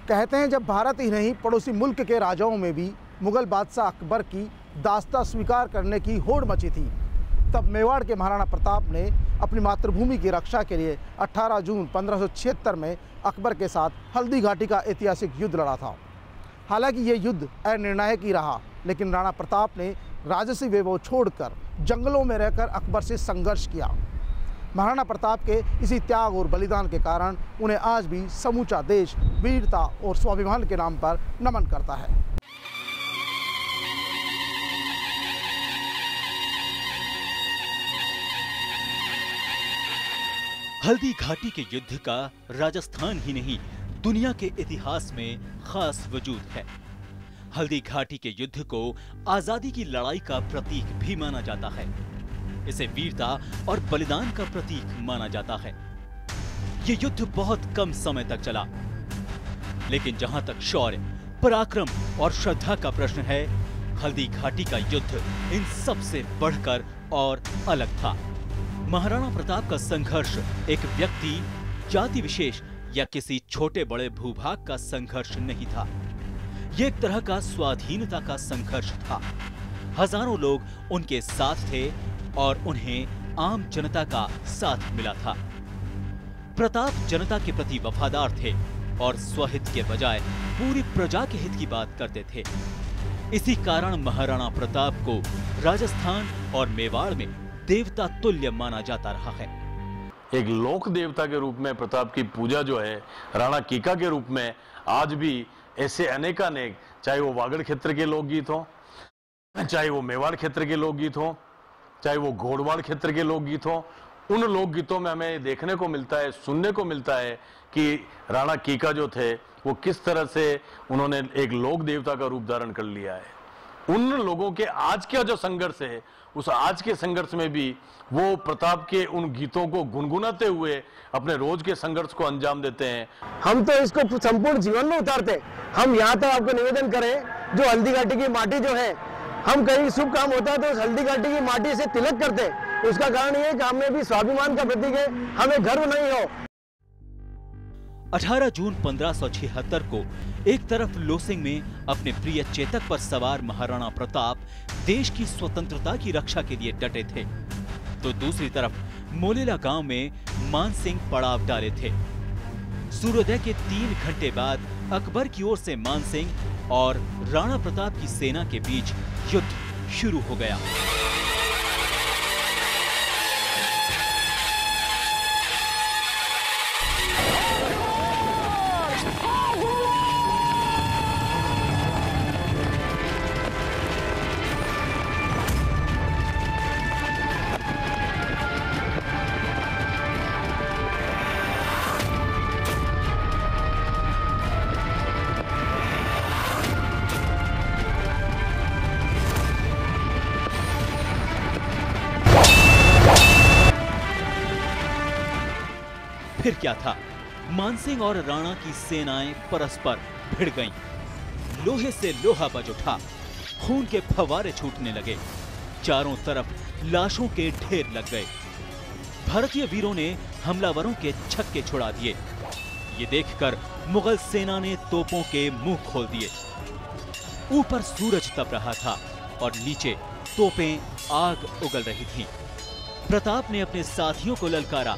कहते हैं जब भारत ही नहीं पड़ोसी मुल्क के राजाओं में भी मुगल बादशाह अकबर की दास्ता स्वीकार करने की होड़ मची थी, तब मेवाड़ के महाराणा प्रताप ने अपनी मातृभूमि की रक्षा के लिए 18 जून 1576 में अकबर के साथ हल्दी घाटी का ऐतिहासिक युद्ध लड़ा था। हालांकि ये युद्ध अनिर्णायक ही रहा, लेकिन राणा प्रताप ने राजसी वैभव छोड़कर जंगलों में रहकर अकबर से संघर्ष किया। महाराणा प्रताप के इसी त्याग और बलिदान के कारण उन्हें आज भी समूचा देश वीरता और स्वाभिमान के नाम पर नमन करता है। हल्दी घाटी के युद्ध का राजस्थान ही नहीं दुनिया के इतिहास में खास वजूद है। हल्दी घाटी के युद्ध को आजादी की लड़ाई का प्रतीक भी माना जाता है। इसे वीरता और बलिदान का प्रतीक माना जाता है। ये युद्ध बहुत कम समय तक चला, लेकिन जहां तक शौर्य, पराक्रम और श्रद्धा का प्रश्न है, हल्दी घाटी का युद्ध इन सब से बढ़कर और अलग था। महाराणा प्रताप का संघर्ष एक व्यक्ति, जाति विशेष या किसी छोटे बड़े भूभाग का संघर्ष नहीं था। यह एक तरह का स्वाधीनता का संघर्ष था। हजारों लोग उनके साथ थे और उन्हें आम जनता का साथ मिला था। प्रताप जनता के प्रति वफादार थे और स्वहित के बजाय पूरी प्रजा के हित की बात करते थे। इसी कारण महाराणा प्रताप को राजस्थान और मेवाड़ में देवता तुल्य माना जाता रहा है। एक लोक देवता के रूप में प्रताप की पूजा जो है, राणा कीका के रूप में आज भी ऐसे अनेकानेक, चाहे वो वागड़ क्षेत्र के लोकगीत हो, चाहे वो मेवाड़ क्षेत्र के लोकगीत हो, चाहे वो घोड़वाड़ क्षेत्र के लोकगीत हो, उन लोकगीतों में हमें देखने को मिलता है, सुनने को मिलता है कि राणा कीका जो थे वो किस तरह से उन्होंने एक लोक देवता का रूप धारण कर लिया है। उन लोगों के आज का जो संघर्ष है, उस आज के संघर्ष में भी वो प्रताप के उन गीतों को गुनगुनाते हुए अपने रोज के संघर्ष को अंजाम देते हैं। हम तो इसको संपूर्ण जीवन में उतारते। हम यहाँ तक आपको निवेदन करें, जो हल्दी घाटी की माटी जो है, हम कहीं शुभ काम होता है तो उस हल्दी घाटी की माटी से तिलक करते। उसका कारण ये है कि हमें भी स्वाभिमान का प्रतीक है, हमें गर्व नहीं हो। 18 जून 1576 को एक तरफ लोसिंग में अपने प्रिय चेतक पर सवार महाराणा प्रताप देश की स्वतंत्रता की रक्षा के लिए डटे थे, तो दूसरी तरफ मोलेला गांव में मानसिंह पड़ाव डाले थे। सूर्योदय के 3 घंटे बाद अकबर की ओर से मानसिंह और राणा प्रताप की सेना के बीच युद्ध शुरू हो गया। फिर क्या था, मानसिंह और राणा की सेनाएं परस्पर भिड़ गईं। लोहे से लोहा बज उठा, खून के फव्वारे छूटने लगे, चारों तरफ लाशों के ढेर लग गए। भारतीय वीरों ने हमलावरों के छक्के छुड़ा दिए। ये देखकर मुगल सेना ने तोपों के मुंह खोल दिए। ऊपर सूरज तप रहा था और नीचे तोपें आग उगल रही थीं। प्रताप ने अपने साथियों को ललकारा,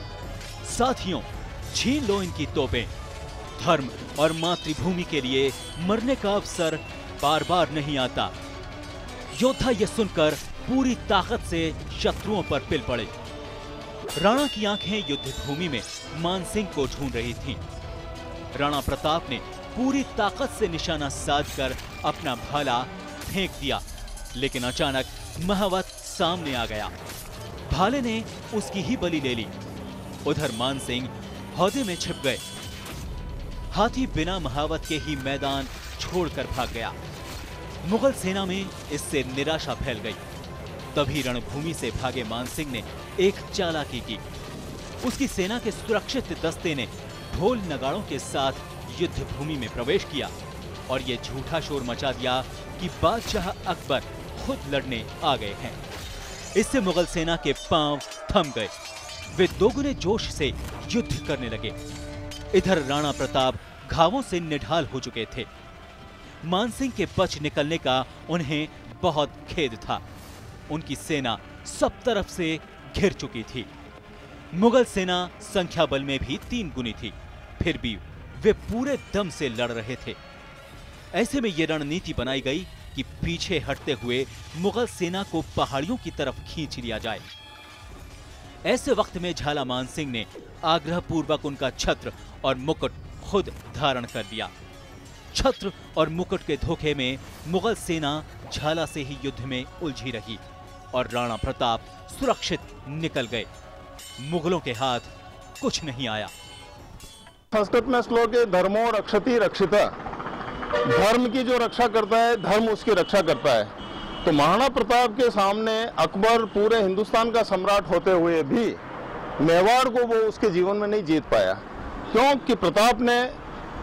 साथियों छीन लो इनकी तोपें। धर्म और मातृभूमि के लिए मरने का अवसर बार बार नहीं आता। योद्धा ये सुनकर पूरी ताकत से शत्रुओं पर पिल पड़े। राणा की आंखें युद्ध भूमि में मानसिंह को ढूंढ रही थीं। राणा प्रताप ने पूरी ताकत से निशाना साधकर अपना भाला फेंक दिया, लेकिन अचानक महावत सामने आ गया। भाले ने उसकी ही बलि ले ली। उधर मानसिंह हौदे में छिप गए। हाथी बिना महावत के ही मैदान छोड़कर भाग गया। मुगल सेना में इससे निराशा फैल गई। तभी रणभूमि से भागे मानसिंह ने एक चालाकी की। उसकी सेना के सुरक्षित दस्ते ने ढोल नगाड़ों के साथ युद्ध भूमि में प्रवेश किया और ये झूठा शोर मचा दिया कि बादशाह अकबर खुद लड़ने आ गए हैं। इससे मुगल सेना के पांव थम गए। वे दोगुने जोश से युद्ध करने लगे। इधर राणा प्रताप घावों से निढाल हो चुके थे। मानसिंह के बच निकलने का उन्हें बहुत खेद था। उनकी सेना सब तरफ से घिर चुकी थी। मुगल सेना संख्या बल में भी 3 गुनी थी, फिर भी वे पूरे दम से लड़ रहे थे। ऐसे में यह रणनीति बनाई गई कि पीछे हटते हुए मुगल सेना को पहाड़ियों की तरफ खींच लिया जाए। ऐसे वक्त में झाला मानसिंह ने आग्रहपूर्वक उनका छत्र और मुकुट खुद धारण कर लिया। छत्र और मुकुट के धोखे में मुगल सेना झाला से ही युद्ध में उलझी रही और राणा प्रताप सुरक्षित निकल गए। मुगलों के हाथ कुछ नहीं आया। संस्कृत में श्लोक है, धर्मो रक्षति रक्षिता। धर्म की जो रक्षा करता है, धर्म उसकी रक्षा करता है। तो महाराणा प्रताप के सामने अकबर पूरे हिंदुस्तान का सम्राट होते हुए भी मेवाड़ को वो उसके जीवन में नहीं जीत पाया, क्योंकि प्रताप ने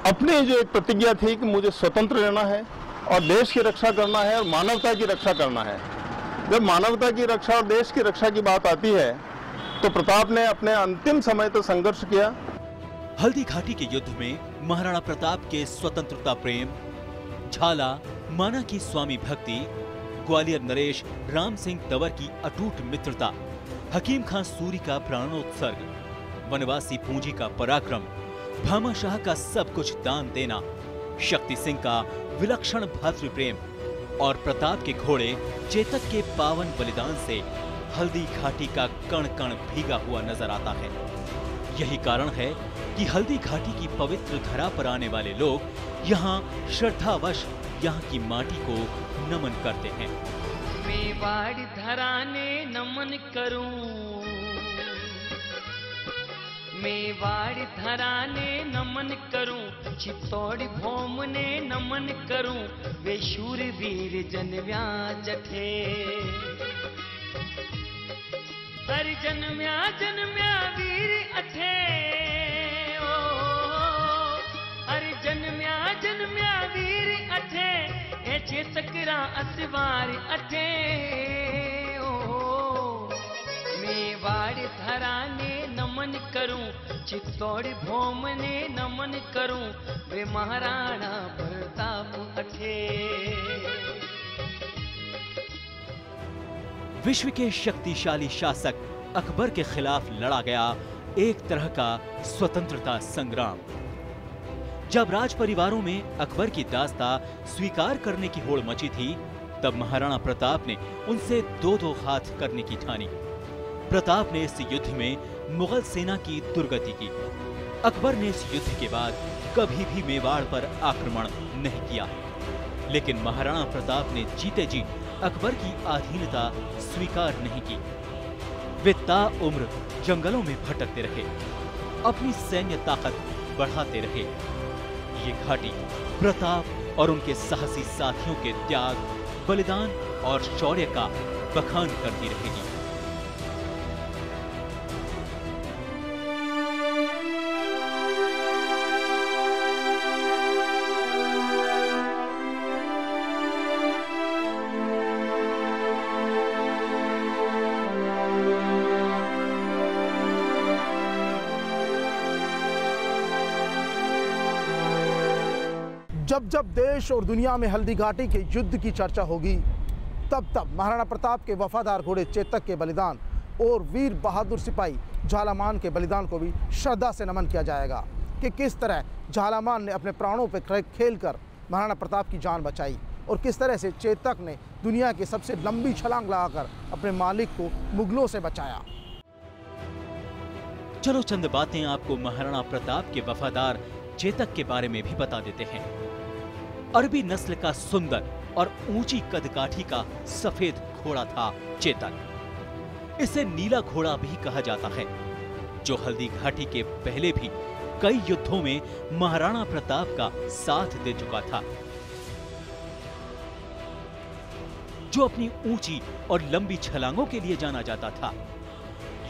अपनी जो एक प्रतिज्ञा थी कि मुझे स्वतंत्र रहना है और देश की रक्षा करना है और मानवता की रक्षा करना है। जब मानवता की रक्षा और देश की रक्षा की बात आती है तो प्रताप ने अपने अंतिम समय तक संघर्ष किया। हल्दी घाटी के युद्ध में महाराणा प्रताप के स्वतंत्रता प्रेम, झाला माना की स्वामी भक्ति, ग्वालियर नरेश राम सिंह तंवर की अटूट मित्रता, हकीम खां सूरी का प्राणोत्सर्ग, वनवासी पूंजी का पराक्रम, भामाशाह का सब कुछ दान देना, शक्ति सिंह का विलक्षण भातृ प्रेम और प्रताप के घोड़े चेतक के पावन बलिदान से हल्दी घाटी का कण कण भीगा हुआ नजर आता है। यही कारण है कि हल्दी घाटी की पवित्र धरा पर आने वाले लोग यहाँ श्रद्धावश यहाँ की माटी को नमन करते हैं। मेवाड़ धरा ने नमन करूं, मेवाड़ धरा ने नमन करूं, चित्तौड़ भौम ने नमन करूं, वे शूरवीर जनव्या जठे। अरे जन्म्या जन्म्या वीर अठे, ओ अरे जन्म्या जन्म्या वीर अठे, ए चेतकरा असवार अठे। ओ मेवाड़ धरा ने नमन करूं, चित्तौड़ भौम ने नमन करूं, वे महाराणा प्रताप अठे। विश्व के शक्तिशाली शासक अकबर के खिलाफ लड़ा गया एक तरह का स्वतंत्रता संग्राम। जब राज परिवारों में अकबर की दास्ता स्वीकार करने की होड़ मची थी, तब महाराणा प्रताप ने उनसे दो हाथ करने की ठानी। प्रताप ने इस युद्ध में मुगल सेना की दुर्गति की। अकबर ने इस युद्ध के बाद कभी भी मेवाड़ पर आक्रमण नहीं किया, लेकिन महाराणा प्रताप ने जीते जी अकबर की अधीनता स्वीकार नहीं की। वे ताउम्र जंगलों में भटकते रहे, अपनी सैन्य ताकत बढ़ाते रहे। ये घाटी प्रताप और उनके साहसी साथियों के त्याग, बलिदान और शौर्य का बखान करती रहेगी। जब जब देश और दुनिया में हल्दी घाटी के युद्ध की चर्चा होगी, तब तब महाराणा प्रताप के वफादार घोड़े चेतक के बलिदान और वीर बहादुर सिपाही झालामान के बलिदान को भी श्रद्धा से नमन किया जाएगा कि किस तरह झालामान ने अपने प्राणों पर खेलकर महाराणा प्रताप की जान बचाई और किस तरह से चेतक ने दुनिया की सबसे लंबी छलांग लगाकर अपने मालिक को मुगलों से बचाया। चलो चंद बातें आपको महाराणा प्रताप के वफादार चेतक के बारे में भी बता देते हैं। अरबी नस्ल का सुंदर और ऊंची कदकाठी का सफेद घोड़ा था चेतक। इसे नीला घोड़ा भी कहा जाता है, जो हल्दी घाटी के पहले भी कई युद्धों में महाराणा प्रताप का साथ दे चुका था, जो अपनी ऊंची और लंबी छलांगों के लिए जाना जाता था।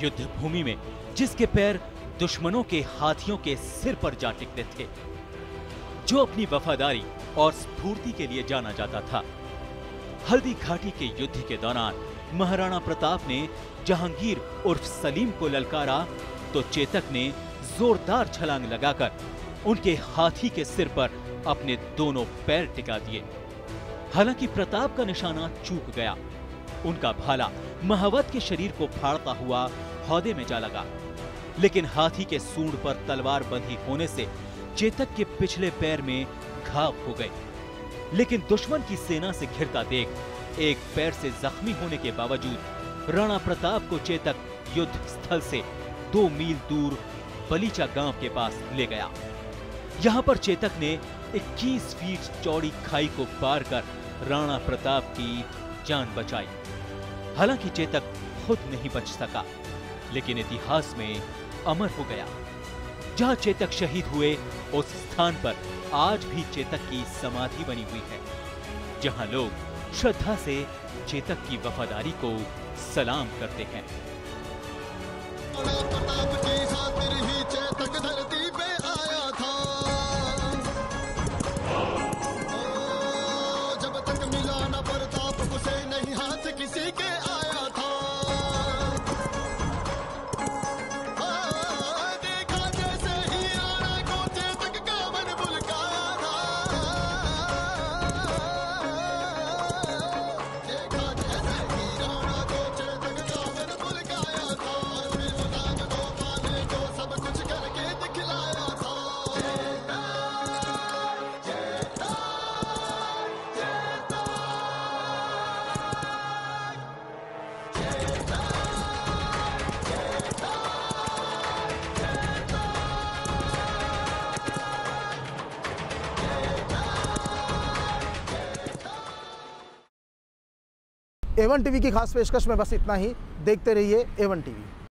युद्ध भूमि में जिसके पैर दुश्मनों के हाथियों के सिर पर जा टिकते थे, जो अपनी वफादारी और स्फूर्ति के लिए जाना जाता था। हल्दी घाटी के युद्ध के दौरान महाराणा प्रताप ने जहांगीर उर्फ सलीम को ललकारा, तो चेतक ने जोरदार छलांग लगाकर उनके हाथी के सिर पर अपने दोनों पैर टिका दिए। हालांकि प्रताप का निशाना चूक गया। उनका भाला महावत के शरीर को फाड़ता हुआ हौदे में जा लगा, लेकिन हाथी के सूंड पर तलवार बंधी होने से चेतक के पिछले पैर में घाव हो गए। लेकिन दुश्मन की सेना से घिरता देख एक पैर से जख्मी होने के बावजूद राणा प्रताप को चेतक युद्ध स्थल से 2 मील दूर बलीचा गांव के पास ले गया। यहां पर चेतक ने 21 फीट चौड़ी खाई को पार कर राणा प्रताप की जान बचाई। हालांकि चेतक खुद नहीं बच सका, लेकिन इतिहास में अमर हो गया। जहां चेतक शहीद हुए उस स्थान पर आज भी चेतक की समाधि बनी हुई है, जहां लोग श्रद्धा से चेतक की वफादारी को सलाम करते हैं। प्रताप की खातिर ही चेतक धरती पे आया था। जब तक मिला न प्रताप उसे नहीं हाथ किसी के आया था। देखा जैसे ही राणा को चेतक का मन बुलकाया था। देखा जैसे ही राणा को चेतक का मन बुलकाया था। फिर मुताब को पाने को सब कुछ करके दिखलाया था। A1 टीवी की खास पेशकश में बस इतना ही। देखते रहिए A1 टीवी।